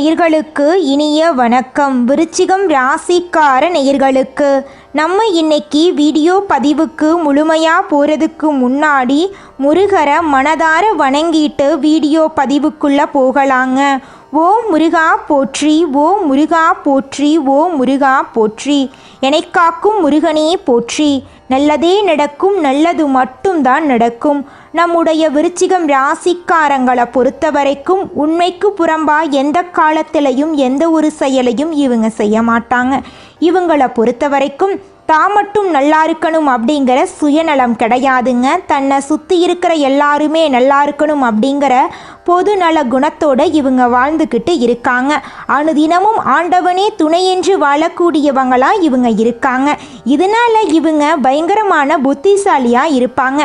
நேயர்களுக்கு இனிய வணக்கம். விருச்சிகம் ராசிக்கார நேயர்களுக்கு நம்ம இன்னைக்கு வீடியோ பதிவுக்கு முழுமையாக போகிறதுக்கு முன்னாடி முருகரை மனதார வணங்கிட்டு வீடியோ பதிவுக்குள்ளே போகலாங்க. ஓம் முருகா போற்றி, ஓம் முருகா போற்றி, ஓம் முருகா போற்றி. என்னை காக்கும் முருகனே போற்றி. நல்லதே நடக்கும், நல்லது மட்டும்தான் நடக்கும். நம்முடைய விருச்சிகம் ராசிக்காரங்களை பொறுத்த வரைக்கும் உண்மைக்கு புறம்பா எந்த காலத்திலையும் எந்த ஒரு செயலையும் இவங்க செய்ய மாட்டாங்க. இவங்களை பொறுத்த வரைக்கும் தான் மட்டும் நல்லா இருக்கணும் அப்படிங்கிற சுயநலம் கிடையாதுங்க. தன்னை சுற்றி இருக்கிற எல்லாருமே நல்லா இருக்கணும் அப்படிங்கிற பொது நல குணத்தோடு இவங்க வாழ்ந்துக்கிட்டு இருக்காங்க. அனுதினமும் ஆண்டவனே துணையென்று வாழக்கூடியவங்களாக இவங்க இருக்காங்க. இதனால் இவங்க பயங்கரமான புத்திசாலியாக இருப்பாங்க.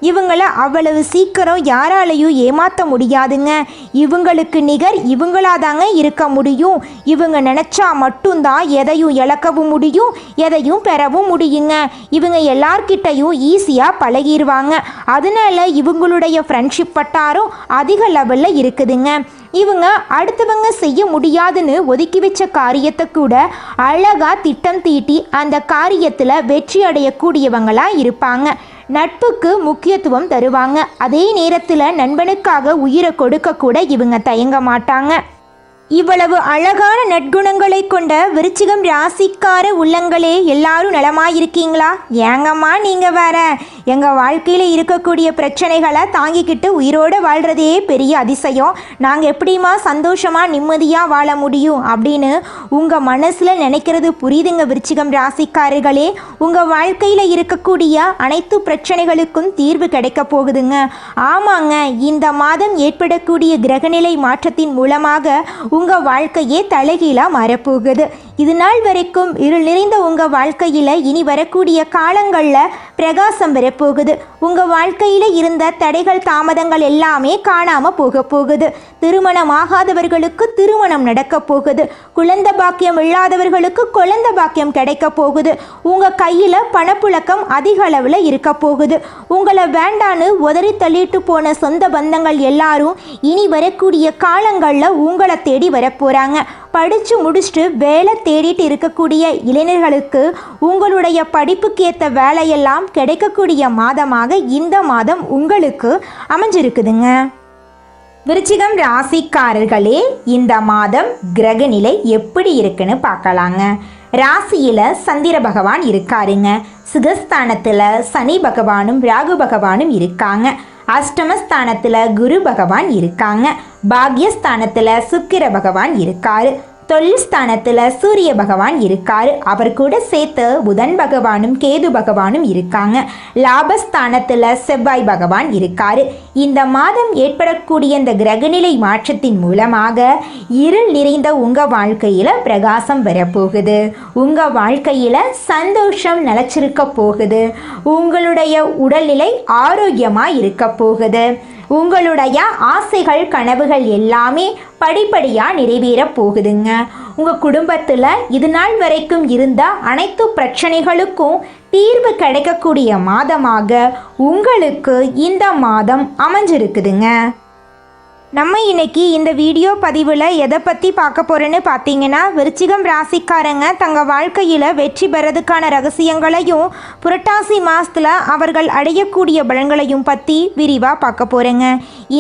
இவங்களை அவ்வளவு சீக்கிரம் யாராலையும் ஏமாற்ற முடியாதுங்க. இவங்களுக்கு நிகர் இவங்களாதாங்க இருக்க முடியும். இவங்க நினச்சா மட்டும்தான் எதையும் இழக்கவும் முடியும், எதையும் பெறவும் முடியுங்க. இவங்க எல்லார்கிட்டையும் ஈஸியாக பழகிடுவாங்க. அதனால இவங்களுடைய ஃப்ரெண்ட்ஷிப் வட்டாரம் அதிக லெவலில் இருக்குதுங்க. இவங்க அடுத்தவங்க செய்ய முடியாதுன்னு ஒதுக்கி வச்ச காரியத்தை கூட அழகாக திட்டம் தீட்டி அந்த காரியத்தில் வெற்றி அடையக்கூடியவங்களாக இருப்பாங்க. நட்புக்கு முக்கியத்துவம் தருவாங்க. அதே நேரத்தில் நண்பனுக்காக உயிரை கொடுக்க கூட இவங்க தயங்க மாட்டாங்க. இவ்வளவு அழகான நற்குணங்களை கொண்ட விருச்சிகம் ராசிக்கார உள்ளங்களே, எல்லாரும் நலமாயிருக்கீங்களா? ஏங்கம்மா நீங்கள் வேற, எங்கள் வாழ்க்கையில் இருக்கக்கூடிய பிரச்சனைகளை தாங்கிக்கிட்டு உயிரோடு வாழ்கிறதே பெரிய அதிசயம். நாங்கள் எப்படிமா சந்தோஷமாக நிம்மதியாக வாழ முடியும் அப்படின்னு உங்கள் மனசில் நினைக்கிறது புரியுதுங்க விருச்சிகம் ராசிக்காரர்களே. உங்கள் வாழ்க்கையில் இருக்கக்கூடிய அனைத்து பிரச்சனைகளுக்கும் தீர்வு கிடைக்க போகுதுங்க. ஆமாங்க, இந்த மாதம் ஏற்படக்கூடிய கிரகநிலை மாற்றத்தின் மூலமாக உங்கள் வாழ்க்கையே தலைகீழாக மாறப்போகுது. இது நாள் வரைக்கும் இருள் நிறைந்த உங்கள் வாழ்க்கையில் இனி வரக்கூடிய காலங்களில் பிரகாசம் வரப்போகுது. உங்கள் வாழ்க்கையில் இருந்த தடைகள் தாமதங்கள் எல்லாமே காணாமல் போக போகுது. திருமணம் ஆகாதவர்களுக்கு திருமணம் நடக்க போகுது. குழந்தை பாக்கியம் இல்லாதவர்களுக்கு குழந்தை பாக்கியம் கிடைக்க போகுது. உங்கள் கையில் பணப்புழக்கம் அதிக அளவில் இருக்க போகுது. உங்களை வேண்டான்னு உதறி தள்ளிட்டு போன சொந்த பந்தங்கள் எல்லாரும் இனி வரக்கூடிய காலங்களில் உங்களை தேடி வரப்போகிறாங்க. படித்து முடிச்சுட்டு வேலை தேடிட்டு இருக்கக்கூடிய இளைஞர்களுக்கு உங்களுடைய படிப்புக்கு ஏற்ற வேலையெல்லாம் கிடைக்கக்கூடிய மாதமாக இந்த மாதம் உங்களுக்கு அமைஞ்சிருக்குதுங்க. விருச்சிகம் ராசிக்காரர்களே, இந்த மாதம் கிரகநிலை எப்படி இருக்குன்னு பார்க்கலாங்க. ராசியில் சந்திர பகவான் இருக்காருங்க. சுகஸ்தானத்தில் சனி பகவானும் ராகு பகவானும் இருக்காங்க. அஷ்டமஸ்தானத்தில் குரு பகவான் இருக்காங்க. பாக்யஸ்தானத்தில் சுக்கிர பகவான் இருக்காரு. தொழில் ஸ்தானத்தில் சூரிய பகவான் இருக்காரு. அவர் கூட சேர்த்து புதன் பகவானும் கேது பகவானும் இருக்காங்க. லாபஸ்தானத்தில் செவ்வாய் பகவான் இருக்காரு. இந்த மாதம் ஏற்படக்கூடிய இந்த கிரகநிலை மாற்றத்தின் மூலமாக இருள் நிறைந்த உங்கள் வாழ்க்கையில் பிரகாசம் வரப்போகுது. உங்கள் வாழ்க்கையில் சந்தோஷம் நிலச்சிருக்க போகுது. உங்களுடைய உடல்நிலை ஆரோக்கியமாக இருக்க போகுது. உங்களுடைய ஆசைகள் கனவுகள் எல்லாமே படிப்படியாக நிறைவேற போகுதுங்க. உங்கள் குடும்பத்தில் இது நாள் வரைக்கும் இருந்த அனைத்து பிரச்சனைகளுக்கும் தீர்வு கிடைக்கக்கூடிய மாதமாக உங்களுக்கு இந்த மாதம் அமைஞ்சிருக்குதுங்க. நம்ம இன்னைக்கு இந்த வீடியோ பதிவில் எதை பற்றி பார்க்க போகிறோன்னு பார்த்தீங்கன்னா, விருச்சிகம் ராசிக்காரங்க தங்கள் வாழ்க்கையில் வெற்றி பெறதுக்கான ரகசியங்களையும் புரட்டாசி மாதத்தில் அவர்கள் அடையக்கூடிய பலன்களையும் பற்றி விரிவாக பார்க்க போகிறேங்க.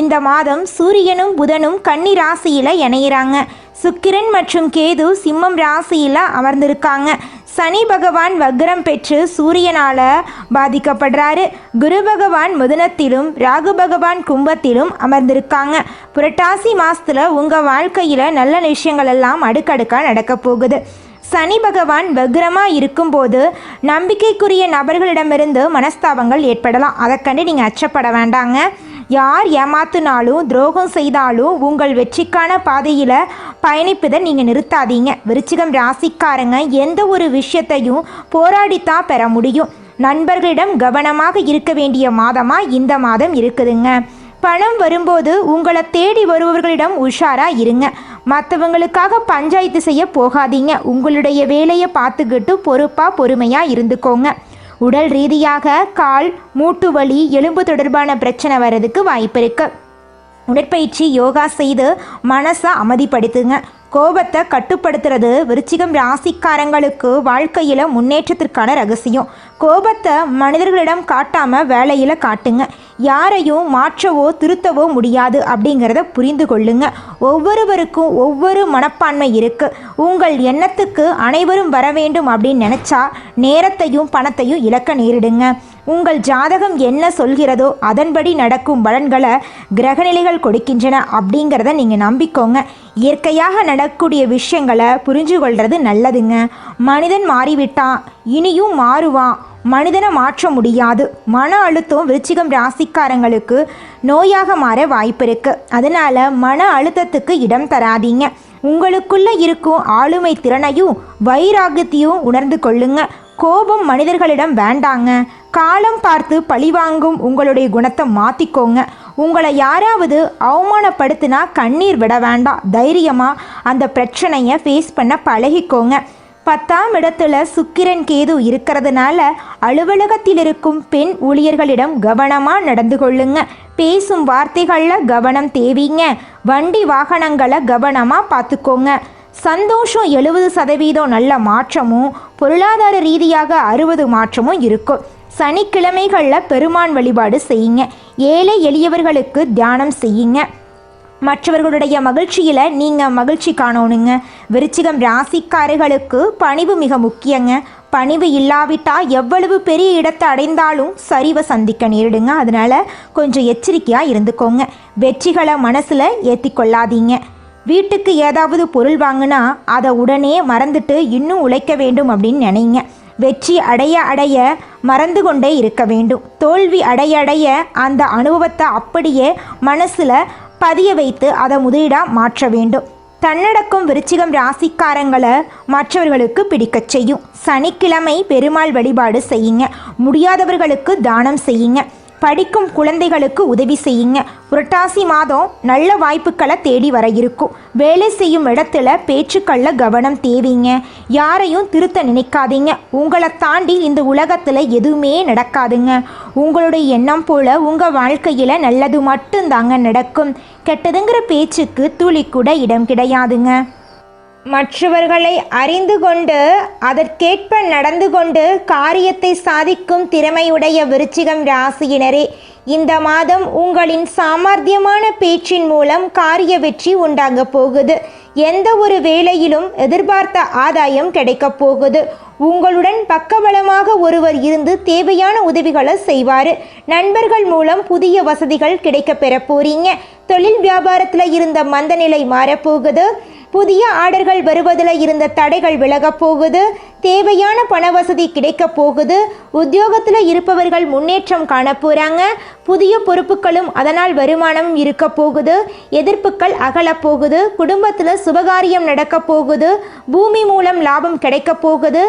இந்த மாதம் சூரியனும் புதனும் கன்னி ராசியில் இணையிறாங்க. சுக்கிரன் மற்றும் கேது சிம்மம் ராசியில் அமர்ந்திருக்காங்க. சனி பகவான் வக்ரம் பெற்று சூரியனால் பாதிக்கப்படுறாரு. குரு பகவான் மிதுனத்திலும் ராகு பகவான் கும்பத்திலும் அமர்ந்திருக்காங்க. புரட்டாசி மாதத்தில் உங்கள் வாழ்க்கையில் நல்ல விஷயங்கள் எல்லாம் அடுக்கடுக்காக நடக்க போகுது. சனி பகவான் வக்ரமாக இருக்கும்போது நம்பிக்கைக்குரிய நபர்களிடமிருந்து மனஸ்தாபங்கள் ஏற்படலாம். அதை கண்டு நீங்கள் அச்சப்பட வேண்டாங்க. யார் ஏமாத்தினாலும் துரோகம் செய்தாலும் உங்கள் வெற்றிக்கான பாதையில் பயணிப்பதை நீங்கள் நிறுத்தாதீங்க. விருச்சிகம் ராசிக்காரங்க எந்த ஒரு விஷயத்தையும் போராடித்தான் பெற முடியும். நண்பர்களிடம் கவனமாக இருக்க வேண்டிய மாதமாக இந்த மாதம் இருக்குதுங்க. பணம் வரும்போது உங்களை தேடி வருபவர்களிடம் உஷாராக இருங்க. மற்றவங்களுக்காக பஞ்சாயத்து செய்ய போகாதீங்க. உங்களுடைய வேலையை பார்த்துக்கிட்டு பொறுப்பாக பொறுமையாக இருந்துக்கோங்க. உடல் ரீதியாக கால் மூட்டு வலி எலும்பு தொடர்பான பிரச்சனை வர்றதுக்கு வாய்ப்பு இருக்குது. உடற்பயிற்சி யோகா செய்து மனசை அமைதிப்படுத்துங்க. கோபத்தை கட்டுப்படுத்துறது விருச்சிகம் ராசிக்காரங்களுக்கு வாழ்க்கையில் முன்னேற்றத்திற்கான ரகசியம். கோபத்தை மனிதர்களிடம் காட்டாமல் வேலையில் காட்டுங்க. யாரையும் மாற்றவோ திருத்தவோ முடியாது அப்படிங்கிறத புரிந்து கொள்ளுங்க. ஒவ்வொருவருக்கும் ஒவ்வொரு மனப்பான்மை இருக்குது. உங்கள் எண்ணத்துக்கு அனைவரும் வர வேண்டும் அப்படின்னு நினச்சா நேரத்தையும் பணத்தையும் இழக்க நேரிடுங்க. உங்கள் ஜாதகம் என்ன சொல்கிறதோ அதன்படி நடக்கும் பலன்களை கிரகநிலைகள் கொடுக்கின்றன அப்படிங்கிறத நீங்கள் நம்பிக்கோங்க. இயற்கையாக நடக்கக்கூடிய விஷயங்களை புரிஞ்சு கொள்வது நல்லதுங்க. மனிதன் மாறிவிட்டான், இனியும் மாறுவான். மனிதனை மாற்ற முடியாது. மன அழுத்தம் விருச்சிகம் ராசிக்காரங்களுக்கு நோயாக மாற வாய்ப்பு இருக்குது. அதனால் மன அழுத்தத்துக்கு இடம் தராதீங்க. உங்களுக்குள்ளே இருக்கும் ஆளுமை திறனையும் வைராகியத்தையும் உணர்ந்து கொள்ளுங்க. கோபம் மனிதர்களிடம் வேண்டாங்க. காலம் பார்த்து பழிவாங்கும் உங்களுடைய குணத்தை மாற்றிக்கோங்க. உங்களை யாராவது அவமானப்படுத்தினா கண்ணீர் விட வேண்டாம். தைரியமாக அந்த பிரச்சனையை ஃபேஸ் பண்ண பழகிக்கோங்க. 10ஆம் இடத்துல சுக்கிரன் கேது இருக்கிறதுனால அலுவலகத்தில் இருக்கும் பெண் ஊழியர்களிடம் கவனமாக நடந்து கொள்ளுங்க. பேசும் வார்த்தைகளில் கவனம் தேவைங்க. வண்டி வாகனங்களை கவனமாக பார்த்துக்கோங்க. சந்தோஷம் 70% நல்ல மாற்றமும் பொருளாதார ரீதியாக 60 மாற்றமும் இருக்கும். சனிக்கிழமைகளில் பெருமான் வழிபாடு செய்யுங்க. ஏழை எளியவர்களுக்கு தியானம் செய்யுங்க. மற்றவர்களுடைய மகிழ்ச்சியில் நீங்கள் மகிழ்ச்சி காணணுங்க. விருச்சிகம் ராசிக்காரர்களுக்கு பணிவு மிக முக்கியங்க. பணிவு இல்லாவிட்டால் எவ்வளவு பெரிய இடத்தை அடைந்தாலும் சரிவை சந்திக்க நேரிடுங்க. அதனால் கொஞ்சம் எச்சரிக்கையாக இருந்துக்கோங்க. வெற்றிகளை மனசில் ஏற்றி கொள்ளாதீங்க. வீட்டுக்கு ஏதாவது பொருள் வாங்கினா அதை உடனே மறந்துட்டு இன்னும் உழைக்க வேண்டும் அப்படின்னு நினைங்க. வெற்றி அடைய அடைய மறந்து கொண்டே இருக்க வேண்டும். தோல்வி அடைய அடைய அந்த அனுபவத்தை அப்படியே மனசில் பதிய வைத்து அதை முதலீடாக மாற்ற வேண்டும். தன்னடக்கம் விருச்சிகம் ராசிக்காரங்களை மற்றவர்களுக்கு பிடிக்கச் செய்யும். சனிக்கிழமை பெருமாள் வழிபாடு செய்யுங்க. முடியாதவர்களுக்கு தானம் செய்யுங்க. படிக்கும் குழந்தைகளுக்கு உதவி செய்யுங்க. புரட்டாசி மாதம் நல்ல வாய்ப்புகளை தேடி வர இருக்கும். வேலை செய்யும் இடத்துல பேச்சுக்களில் கவனம் தேவைங்க. யாரையும் திருத்த நினைக்காதீங்க. உங்களை தாண்டி இந்த உலகத்தில் எதுவுமே நடக்காதுங்க. உங்களுடைய எண்ணம் போல் உங்கள் வாழ்க்கையில் நல்லது மட்டும்தாங்க நடக்கும். கெட்டதுங்கிற பேச்சுக்கு துளி கூட இடம் கிடையாதுங்க. மற்றவர்களை அறிந்து கொண்டு அதற்கேற்ப நடந்து கொண்டு காரியத்தை சாதிக்கும் திறமையுடைய விருச்சிகம் ராசியினரே, இந்த மாதம் உங்களின் சாமர்த்தியமான பேச்சின் மூலம் காரிய வெற்றி உண்டாக போகுது. எந்த ஒரு வேலையிலும் எதிர்பார்த்த ஆதாயம் கிடைக்க போகுது. உங்களுடன் பக்கபலமாக ஒருவர் இருந்து தேவையான உதவிகளை செய்வார். நண்பர்கள் மூலம் புதிய வசதிகள் கிடைக்க பெற போறீங்க. தொழில் வியாபாரத்தில் இருந்த மந்த நிலை மாறப்போகுது. புதிய ஆர்டர்கள் வருவதில் இருந்த தடைகள் விலகப் போகுது. தேவையான பண வசதி கிடைக்க போகுது. உத்தியோகத்தில் இருப்பவர்கள் முன்னேற்றம் காண போகிறாங்க. புதிய பொறுப்புகளும் அதனால் வருமானம் இருக்க போகுது. எதிர்ப்புகள் அகலப் போகுது. குடும்பத்தில் சுபகாரியம் நடக்க போகுது. பூமி மூலம் லாபம் கிடைக்க போகுது.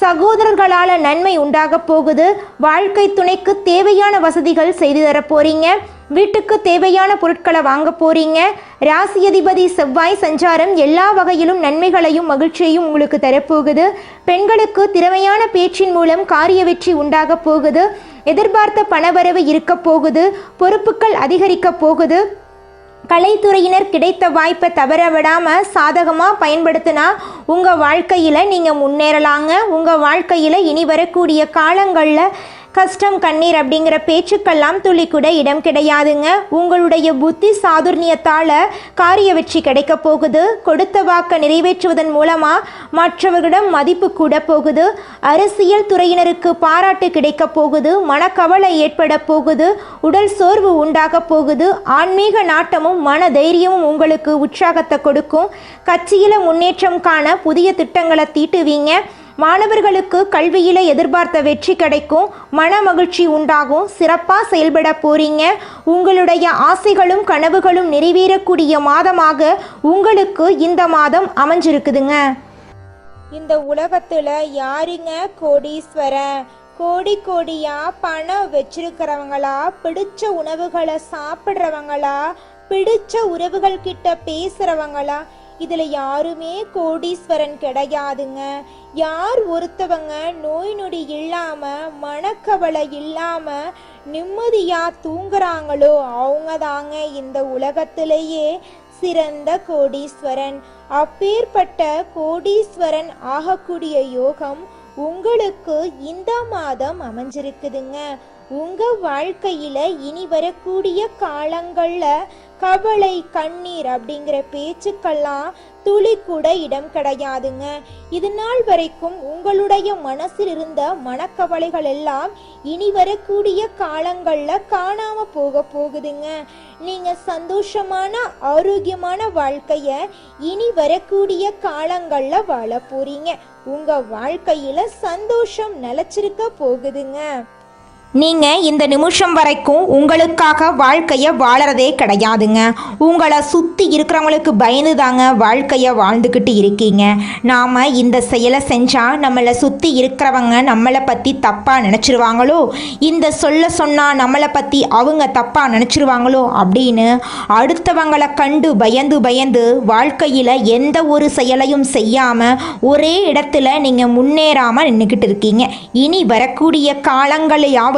சகோதரர்களால் நன்மை உண்டாக போகுது. வாழ்க்கை துணைக்கு தேவையான வசதிகள் செய்து தர போறீங்க. வீட்டுக்கு தேவையான பொருட்களை வாங்க போறீங்க. ராசி அதிபதி செவ்வாய் சஞ்சாரம் எல்லா வகையிலும் நன்மைகளையும் மகிழ்ச்சியையும் உங்களுக்கு தரப்போகுது. பெண்களுக்கு திறமையான பேச்சின் மூலம் காரிய வெற்றி உண்டாக போகுது. எதிர்பார்த்த பணவரவு இருக்க போகுது. பொறுப்புகள் அதிகரிக்க போகுது. கலைத்துறையினர் கிடைத்த வாய்ப்பை தவற விடாமல் சாதகமாக பயன்படுத்தினா உங்கள் வாழ்க்கையில் நீங்கள் முன்னேறலாங்க. உங்கள் வாழ்க்கையில் இனி வரக்கூடிய காலங்களில் கஷ்டம் கண்ணீர் அப்படிங்கிற பேச்சுக்கெல்லாம் துளி கூட இடம் கிடையாதுங்க. உங்களுடைய புத்தி சாதுர்ணியத்தால் காரிய வெற்றி கிடைக்க போகுது. கொடுத்த வாக்கை நிறைவேற்றுவதன் மூலமாக மற்றவர்களிடம் மதிப்பு கூட போகுது. அரசியல் துறையினருக்கு பாராட்டு கிடைக்க போகுது. மனக்கவலை ஏற்பட போகுது. உடல் சோர்வு உண்டாக போகுது. ஆன்மீக நாட்டமும் மன தைரியமும் உங்களுக்கு உற்சாகத்தை கொடுக்கும். கட்சியில் முன்னேற்றம் காண புதிய திட்டங்களை தீட்டுவீங்க. மாணவர்களுக்கு கல்வியில் எதிர்பார்த்த வெற்றி கிடைக்கும். மன மகிழ்ச்சி உண்டாகும். சிறப்பாக செயல்பட போறீங்க. உங்களுடைய ஆசைகளும் கனவுகளும் நிறைவேறக்கூடிய மாதமாக உங்களுக்கு இந்த மாதம் அமைஞ்சிருக்குதுங்க. இந்த உலகத்தில் யாருங்க கோடீஸ்வரன்? கோடி கோடியா பணம் வச்சிருக்கிறவங்களா? பிடிச்ச உணவுகளை சாப்பிட்றவங்களா? பிடிச்ச உறவுகள் கிட்ட பேசுகிறவங்களா? இதில் யாருமே கோடீஸ்வரன் கிடையாதுங்க. யார் ஒருத்தவங்க நோய் நொடி இல்லாமல் மனக்கவலை இல்லாமல் நிம்மதியாக தூங்குறாங்களோ அவங்க தாங்க இந்த உலகத்திலேயே சிறந்த கோடீஸ்வரன். அப்பேற்பட்ட கோடீஸ்வரன் ஆகக்கூடிய யோகம் உங்களுக்கு இந்த மாதம் அமைஞ்சிருக்குதுங்க. உங்க வாழ்க்கையில இனி வரக்கூடிய காலங்கள்ல கவலை கண்ணீர் அப்படிங்கிற பேச்சுக்கெல்லாம் துளி கூட இடம் கிடையாதுங்க. இது நாள் வரைக்கும் உங்களுடைய மனசில் இருந்த மனக்கவலைகள் எல்லாம் இனி வரக்கூடிய காலங்கள்ல காணாம போகுதுங்க. நீங்க சந்தோஷமான ஆரோக்கியமான வாழ்க்கைய இனி வரக்கூடிய காலங்கள்ல வாழ போறீங்க. உங்க வாழ்க்கையில சந்தோஷம் நிலைச்சிருக்க போகுதுங்க. நீங்கள் இந்த நிமிஷம் வரைக்கும் உங்களுக்காக வாழ்க்கையை வாழறதே கிடையாதுங்க. உங்களை சுற்றி இருக்கிறவங்களுக்கு பயந்து தாங்க வாழ்க்கையை வாழ்ந்துக்கிட்டு இருக்கீங்க. நாம் இந்த செயலை செஞ்சால் நம்மளை சுற்றி இருக்கிறவங்க நம்மளை பற்றி தப்பாக நினச்சிருவாங்களோ, இந்த சொன்னால் நம்மளை பற்றி அவங்க தப்பாக நினச்சிருவாங்களோ அப்படின்னு அடுத்தவங்களை கண்டு பயந்து வாழ்க்கையில் எந்த ஒரு செயலையும் செய்யாமல் ஒரே இடத்துல நீங்கள் முன்னேறாமல் நின்றுக்கிட்டு இருக்கீங்க. இனி வரக்கூடிய காலங்களையாவது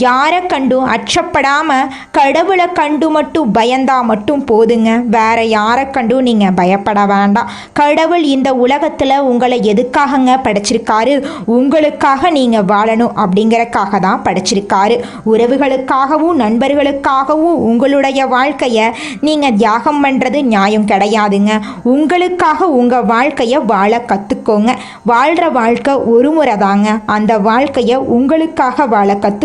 யாரை கண்டும் அச்சப்படாம கடவுளை கண்டு மட்டும் பயந்தா மட்டும் போதுங்க. வேற யாரை கண்டும் நீங்க பயப்பட வேண்டாம். கடவுள் இந்த உலகத்துல உங்களை எதுக்காகங்க படைச்சிருக்காரு? உங்களுக்காக நீங்க வாழணும் அப்படிங்கறக்காக தான் படைச்சிருக்காரு. உறவுகளுக்காகவும் நண்பர்களுக்காகவும் உங்களுடைய வாழ்க்கைய நீங்க தியாகம் பண்றது நியாயம் கிடையாதுங்க. உங்களுக்காக உங்க வாழ்க்கைய வாழ கத்துக்கோங்க. வாழ்ற வாழ்க்கை ஒரு முறை தாங்க. அந்த வாழ்க்கைய உங்களுக்காக வாழ கத்துக்கோங்க.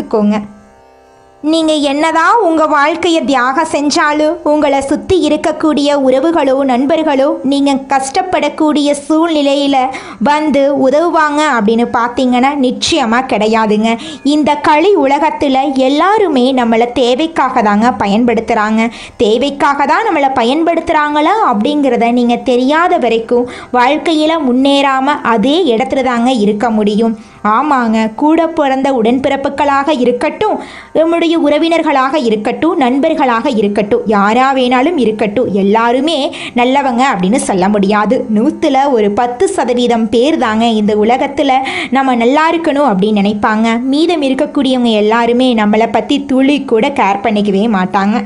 நீங்கள் என்னதான் உங்கள் வாழ்க்கையை தியாகம் செஞ்சாலும் உங்களை சுற்றி இருக்கக்கூடிய உறவுகளோ நண்பர்களோ நீங்கள் கஷ்டப்படக்கூடிய சூழ்நிலையில் வந்து உதவுவாங்க அப்படின்னு பார்த்தீங்கன்னா நிச்சயமாக கிடையாதுங்க. இந்த களி உலகத்தில் எல்லாருமே நம்மளை தேவைக்காக தாங்க பயன்படுத்துகிறாங்க. தேவைக்காக தான் நம்மளை பயன்படுத்துகிறாங்களா அப்படிங்கிறத நீங்கள் தெரியாத வரைக்கும் வாழ்க்கையில் முன்னேறாமல் அதே இடத்துல தாங்க இருக்க முடியும். ஆமாங்க, கூட பிறந்த உடன்பிறப்புகளாக இருக்கட்டும், நம்முடைய உறவினர்களாக இருக்கட்டும், நண்பர்களாக இருக்கட்டும், யாரா வேணாலும் இருக்கட்டும், எல்லாருமே நல்லவங்க அப்படின்னு சொல்ல முடியாது. 100ல் ஒரு 10% பேர் தாங்க இந்த உலகத்தில் நம்ம நல்லா இருக்கணும் அப்படின்னு நினைப்பாங்க. மீதம் இருக்கக்கூடியவங்க எல்லாருமே நம்மளை பற்றி துளி கூட கேர் பண்ணிக்கவே மாட்டாங்க.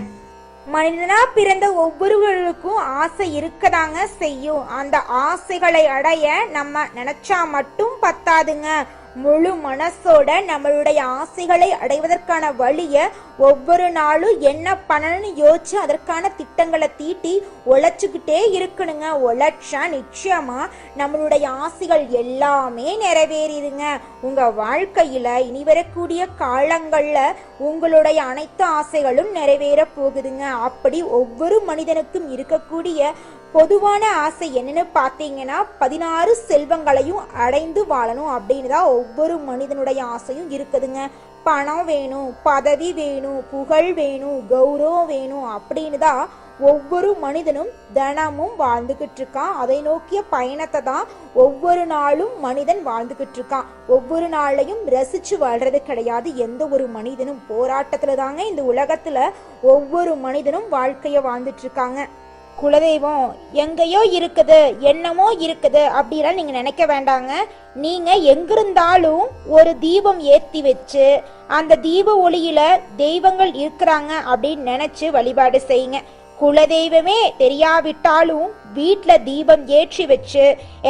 மனிதனா பிறந்த ஒவ்வொருவருக்கும் ஆசை இருக்கதாங்க செய்யும். அந்த ஆசைகளை அடைய நம்ம நினைச்சா மட்டும் பத்தாதுங்க. முழு மனசோட நம்மளுடைய ஆசைகளை அடைவதற்கான வழியை ஒவ்வொரு நாளும் என்ன பண்ணணும்னு யோசிச்சு அதற்கான திட்டங்களை தீட்டி உழைச்சிக்கிட்டே இருக்கணுங்க. உழைச்சா நிச்சயமா நம்மளுடைய ஆசைகள் எல்லாமே நிறைவேறிடுங்க. உங்க வாழ்க்கையில இனி வரக்கூடிய காலங்கள்ல உங்களுடைய அனைத்து ஆசைகளும் நிறைவேற போகுதுங்க. அப்படி ஒவ்வொரு மனிதனுக்கும் இருக்கக்கூடிய பொதுவான ஆசை என்னன்னு பார்த்தீங்கன்னா 16 செல்வங்களையும் அடைந்து வாழணும் அப்படின்னு தான் ஒவ்வொரு மனிதனுடைய ஆசையும் இருக்குதுங்க. பணம் வேணும், பதவி வேணும், புகழ் வேணும், கௌரவம் வேணும் அப்படின்னு தான் ஒவ்வொரு மனிதனும் தினமும் வாழ்ந்துகிட்டு இருக்கான். அதை நோக்கிய பயணத்தை தான் ஒவ்வொரு நாளும் மனிதன் வாழ்ந்துகிட்டு இருக்கான். ஒவ்வொரு நாளையும் ரசிச்சு வாழ்றது கிடையாது. எந்த ஒரு மனிதனும் போராட்டத்துல தாங்க இந்த உலகத்துல ஒவ்வொரு மனிதனும் வாழ்க்கைய வாழ்ந்துட்டு இருக்காங்க. குலதெய்வம் எங்கேயோ இருக்குது, என்னமோ இருக்குது அப்படிலாம் நீங்க நினைக்க வேண்டாங்க. நீங்க எங்கிருந்தாலும் ஒரு தீபம் ஏற்றி வச்சு அந்த தீப ஒளியில தெய்வங்கள் இருக்கிறாங்க அப்படின்னு நினைச்சு வழிபாடு செய்யுங்க. குலதெய்வமே தெரியாவிட்டாலும் வீட்டுல தீபம் ஏற்றி வச்சு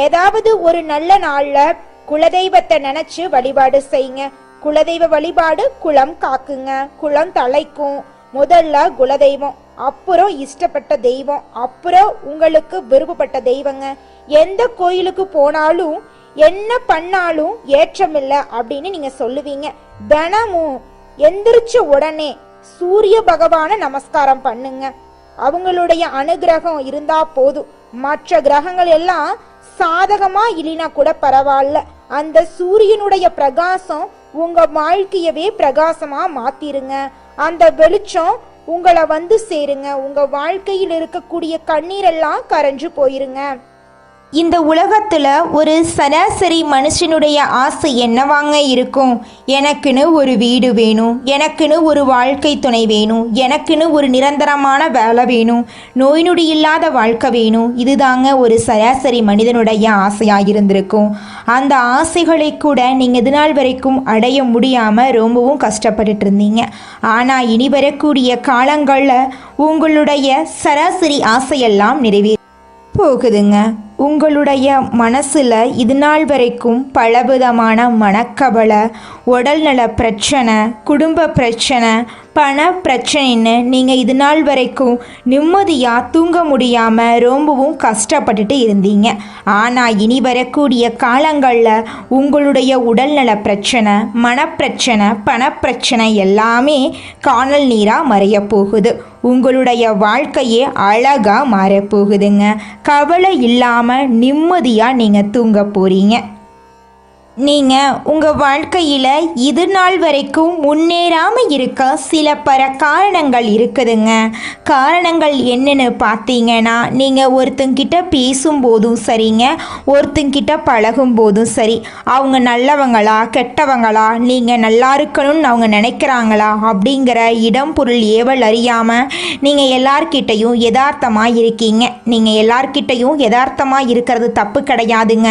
ஏதாவது ஒரு நல்ல நாள்ல குலதெய்வத்தை நினைச்சு வழிபாடு செய்யுங்க. குலதெய்வ வழிபாடு குலம் காக்குங்க, குலம் தலைக்கும். முதல்ல குலதெய்வம், அப்புறம் இஷ்டப்பட்ட தெய்வம், அப்புறம் உங்களுக்கு விருப்பப்பட்ட தெய்வங்க. எந்த கோயிலுக்கு போனாலும் என்ன பண்ணாலும் ஏற்றமில்லை அப்படின்னு நீங்க சொல்லுவீங்க. தினமும் எந்திரிச்ச உடனே சூரிய பகவான நமஸ்காரம் பண்ணுங்க. அவங்களுடைய அனுகிரகம் இருந்தா போதும். மற்ற கிரகங்கள் எல்லாம் சாதகமா இல்லைனா கூட பரவாயில்ல, அந்த சூரியனுடைய பிரகாசம் உங்க வாழ்க்கையவே பிரகாசமா மாத்திருங்க. அந்த வெளிச்சம் உங்களை வந்து சேருங்க. உங்க வாழ்க்கையில் இருக்கக்கூடிய கண்ணீரெல்லாம் கரைஞ்சு போயிருங்க. இந்த உலகத்தில் ஒரு சராசரி மனுஷனுடைய ஆசை என்னவாங்க இருக்கும்? எனக்குன்னு ஒரு வீடு வேணும், எனக்குன்னு ஒரு வாழ்க்கை துணை வேணும், எனக்குன்னு ஒரு நிரந்தரமான வேலை வேணும், நோய் நொடி இல்லாத வாழ்க்கை வேணும். இதுதாங்க ஒரு சராசரி மனிதனுடைய ஆசையாக இருந்திருக்கும். அந்த ஆசைகளை கூட நீங்கள் இது நாள் வரைக்கும் அடைய முடியாமல் ரொம்பவும் கஷ்டப்பட்டுட்டு இருந்தீங்க. ஆனால் இனி வரக்கூடிய காலங்களில் உங்களுடைய சராசரி ஆசையெல்லாம் நிறைவேறும். போகுதுங்க. உங்களுடைய மனசில் இது நாள் வரைக்கும் பலவிதமான மனக்கவலை, உடல்நல பிரச்சனை, குடும்ப பிரச்சனை, பண பிரச்சனைன்னு நீங்கள் இது நாள் வரைக்கும் நிம்மதியாக தூங்க முடியாமல் ரொம்பவும் கஷ்டப்பட்டுட்டு இருந்தீங்க. ஆனால் இனி வரக்கூடிய காலங்களில் உங்களுடைய உடல்நல பிரச்சனை, மனப்பிரச்சனை, பணப்பிரச்சனை எல்லாமே காணல் நீராக மறைய போகுது. உங்களுடைய வாழ்க்கையே அழகாக மாறப்போகுதுங்க. கவலை இல்லாமல் நிம்மதியாக நீங்கள் தூங்க போகிறீங்க. நீங்கள் உங்கள் வாழ்க்கையில் இது நாள் வரைக்கும் முன்னேறாமல் இருக்க சில காரணங்கள் இருக்குதுங்க. காரணங்கள் என்னென்னு பார்த்தீங்கன்னா, நீங்கள் ஒருத்தங்கிட்ட பேசும்போதும் சரிங்க, ஒருத்தங்கிட்ட பழகும் போதும் சரி, அவங்க நல்லவங்களா கெட்டவங்களா, நீங்கள் நல்லா இருக்கணும்னு அவங்க நினைக்கிறாங்களா அப்படிங்கிற இடம் பொருள் ஏவல் அறியாமல் நீங்கள் எல்லார்கிட்டையும் யதார்த்தமாக இருக்கீங்க. நீங்கள் எல்லார்கிட்டையும் யதார்த்தமாக இருக்கிறது தப்பு கிடையாதுங்க.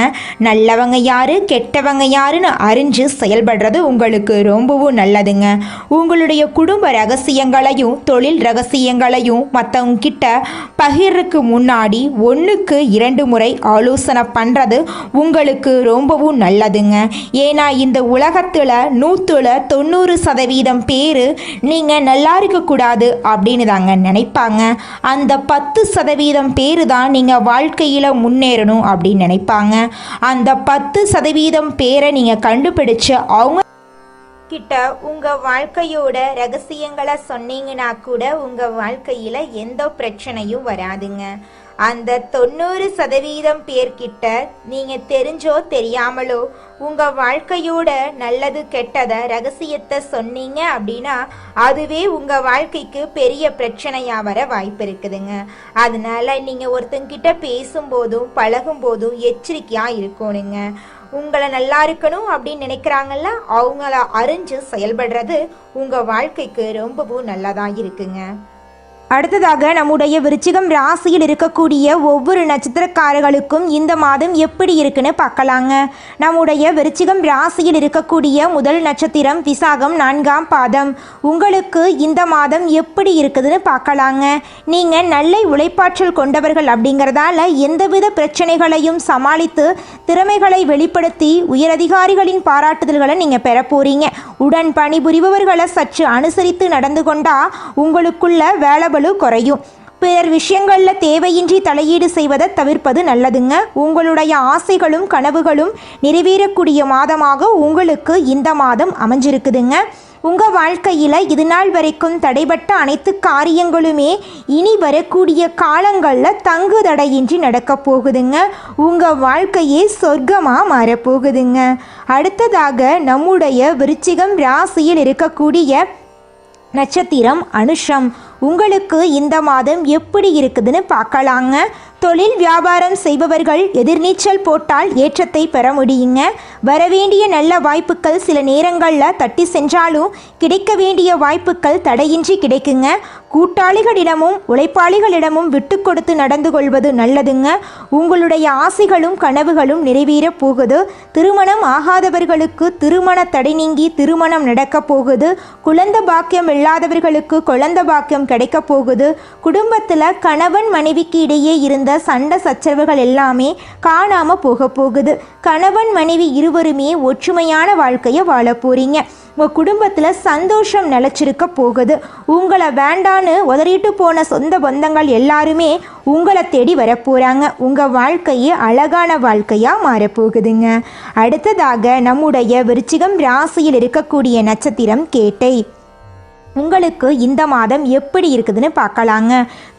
நல்லவங்க யார் கெட்டவங்க யாருன்னு அறிஞ்சு செயல்படுறது உங்களுக்கு ரொம்பவும் நல்லதுங்க. உங்களுடைய குடும்ப ரகசியங்களையும் தொழில் ரகசியங்களையும் மற்றவங்க கிட்ட பகிர்றதுக்கு முன்னாடி 1க்கு 2 முறை ஆலோசனை பண்ணுறது உங்களுக்கு ரொம்பவும் நல்லதுங்க. ஏன்னா இந்த உலகத்தில் 190% பேர் நீங்கள் நல்லா இருக்கக்கூடாது அப்படின்னு தாங்க நினைப்பாங்க. அந்த 10% பேர் தான் நீங்கள் வாழ்க்கையில் முன்னேறணும் அப்படின்னு நினைப்பாங்க. அந்த 10% பேரை நீங்கள் கண்டுபிடிச்சு அவங்க கிட்ட உங்கள் வாழ்க்கையோட ரகசியங்களை சொன்னீங்கன்னா கூட உங்கள் வாழ்க்கையில் எந்த பிரச்சனையும் வராதுங்க. அந்த 90% பேர்கிட்ட நீங்கள் தெரிஞ்சோ தெரியாமலோ உங்கள் வாழ்க்கையோட நல்லது கெட்டதை ரகசியத்தை சொன்னீங்க அப்படின்னா அதுவே உங்கள் வாழ்க்கைக்கு பெரிய பிரச்சனையாக வர வாய்ப்பு இருக்குதுங்க. அதனால நீங்கள் ஒருத்தங்கிட்ட பேசும்போதும் பழகும்போதும் எச்சரிக்கையாக இருக்கணுங்க. உங்களை நல்லா இருக்கணும் அப்படின்னு நினைக்கிறாங்கல்ல, அவங்கள அறிஞ்சு செயல்படுறது உங்கள் வாழ்க்கைக்கு ரொம்பவும் நல்லதாக இருக்குங்க. அடுத்ததாக நம்முடைய விருச்சிகம் ராசியில் இருக்கக்கூடிய ஒவ்வொரு நட்சத்திரக்காரர்களுக்கும் இந்த மாதம் எப்படி இருக்குன்னு பார்க்கலாங்க. நம்முடைய விருச்சிகம் ராசியில் இருக்கக்கூடிய முதல் நட்சத்திரம் விசாகம் 4ஆம் பாதம். உங்களுக்கு இந்த மாதம் எப்படி இருக்குதுன்னு பார்க்கலாங்க. நீங்கள் நல்ல உழைப்பாற்றல் கொண்டவர்கள் அப்படிங்கிறதால எந்தவித பிரச்சனைகளையும் சமாளித்து திறமைகளை வெளிப்படுத்தி உயரதிகாரிகளின் பாராட்டுதல்களை நீங்கள் பெற போறீங்க. உடன் பணிபுரிபவர்களை சற்று அனுசரித்து நடந்து கொண்டா உங்களுக்குள்ள வேலை குறையும். பிறர் விஷயங்களில் தேவையின்றி தலையீடு செய்வதை தவிர்ப்பது நல்லதுங்க. உங்களுடைய ஆசைகளும் கனவுகளும் நிறைவேறக்கூடிய மாதமாக உங்களுக்கு இந்த மாதம் அமைஞ்சிருக்குதுங்க. உங்கள் வாழ்க்கையில் இது நாள் வரைக்கும் தடைபட்ட அனைத்து காரியங்களுமே இனி வரக்கூடிய காலங்களில் தங்கு தடையின்றி நடக்க போகுதுங்க. உங்கள் வாழ்க்கையே சொர்க்கமாக மாறப்போகுதுங்க. அடுத்ததாக நம்முடைய விருச்சிகம் ராசியில் இருக்கக்கூடிய நட்சத்திரம் அனுஷம். உங்களுக்கு இந்த மாதம் எப்படி இருக்குதுன்னு பார்க்கலாங்க. தொழில் வியாபாரம் செய்பவர்கள் எதிர்நீச்சல் போட்டால் ஏற்றத்தை பெற முடியுங்க. வரவேண்டிய நல்ல வாய்ப்புகள் சில நேரங்களில் தட்டி சென்றாலும் கிடைக்க வேண்டிய வாய்ப்புகள் தடையின்றி கிடைக்குங்க. கூட்டாளிகளிடமும் உழைப்பாளிகளிடமும் விட்டு கொடுத்து நடந்து கொள்வது நல்லதுங்க. உங்களுடைய ஆசைகளும் கனவுகளும் நிறைவேற போகுது. திருமணம் ஆகாதவர்களுக்கு திருமண தடை நீங்கி திருமணம் நடக்க போகுது. குழந்தை பாக்கியம் இல்லாதவர்களுக்கு குழந்தை பாக்கியம் கிடைக்க போகுது. குடும்பத்தில் கணவன் மனைவிக்கு இடையே இருந்த சண்டை சச்சரவுகள் எல்லாமே காணாம போக போகுது. கணவன் மனைவி இருவருமே ஒற்றுமையான வாழ்க்கையை வாழ போறீங்க. உங்கள் குடும்பத்தில் சந்தோஷம் நிலச்சிருக்க போகுது. உங்களை வேண்டான்னு உதறிட்டு போன சொந்த பந்தங்கள் எல்லாருமே உங்களை தேடி வரப்போகிறாங்க. உங்கள் வாழ்க்கையே அழகான வாழ்க்கையாக மாறப்போகுதுங்க. அடுத்ததாக நம்முடைய விருச்சிகம் ராசியில் இருக்கக்கூடிய நட்சத்திரம் கேட்டை. உங்களுக்கு இந்த மாதம் எப்படி இருக்குதுன்னு பார்க்கலாங்க.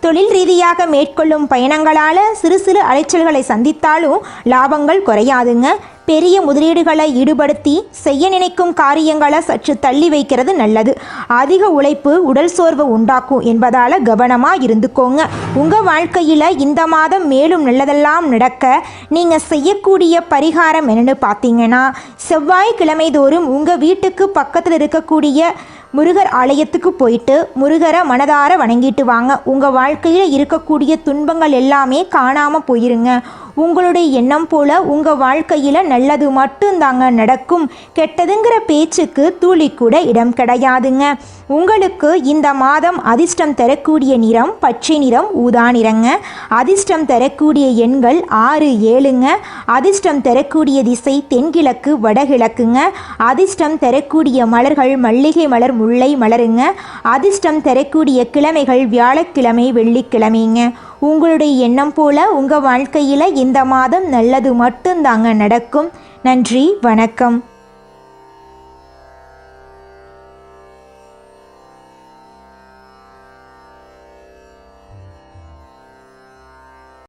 தொழில் ரீதியாக மேற்கொள்ளும் பயணங்களால் சிறு சிறு அலைச்சல்களை சந்தித்தாலும் லாபங்கள் குறையாதுங்க. பெரிய முதலீடுகளை ஈடுபடுத்தி செய்ய நினைக்கும் காரியங்களை சற்று தள்ளி வைக்கிறது நல்லது. அதிக உழைப்பு உடல் சோர்வு உண்டாக்கும் என்பதால் கவனமாக இருந்துக்கோங்க. உங்கள் வாழ்க்கையில் இந்த மாதம் மேலும் நல்லதெல்லாம் நடக்க நீங்கள் செய்யக்கூடிய பரிகாரம் என்னென்னு பார்த்தீங்கன்னா, செவ்வாய்க்கிழமை தோறும் உங்கள் வீட்டுக்கு பக்கத்தில் இருக்கக்கூடிய முருகர் ஆலயத்துக்கு போயிட்டு முருகரை மனதார வணங்கிட்டு வாங்க. உங்கள் வாழ்க்கையில் இருக்கக்கூடிய துன்பங்கள் எல்லாமே காணாமல் போயிருங்க. உங்களுடைய எண்ணம் போல் உங்கள் வாழ்க்கையில் நல்லது மட்டும்தாங்க நடக்கும். கெட்டதுங்கிற பேச்சுக்கு துளி கூட இடம் கிடையாதுங்க. உங்களுக்கு இந்த மாதம் அதிர்ஷ்டம் தரக்கூடிய நிறம் பச்சை நிறம், ஊதா நிறங்க. அதிர்ஷ்டம் தரக்கூடிய எண்கள் 6, 7ங்க. அதிர்ஷ்டம் தரக்கூடிய திசை தென்கிழக்கு வடகிழக்குங்க. அதிர்ஷ்டம் தரக்கூடிய மலர்கள் மல்லிகை மலர், முல்லை மலருங்க. அதிர்ஷ்டம் தரக்கூடிய கிழமைகள் வியாழக்கிழமை, வெள்ளிக்கிழமைங்க. உங்களுடைய எண்ணம் போல உங்கள் வாழ்க்கையில் இந்த மாதம் நல்லது மட்டும்தாங்க நடக்கும். நன்றி, வணக்கம்.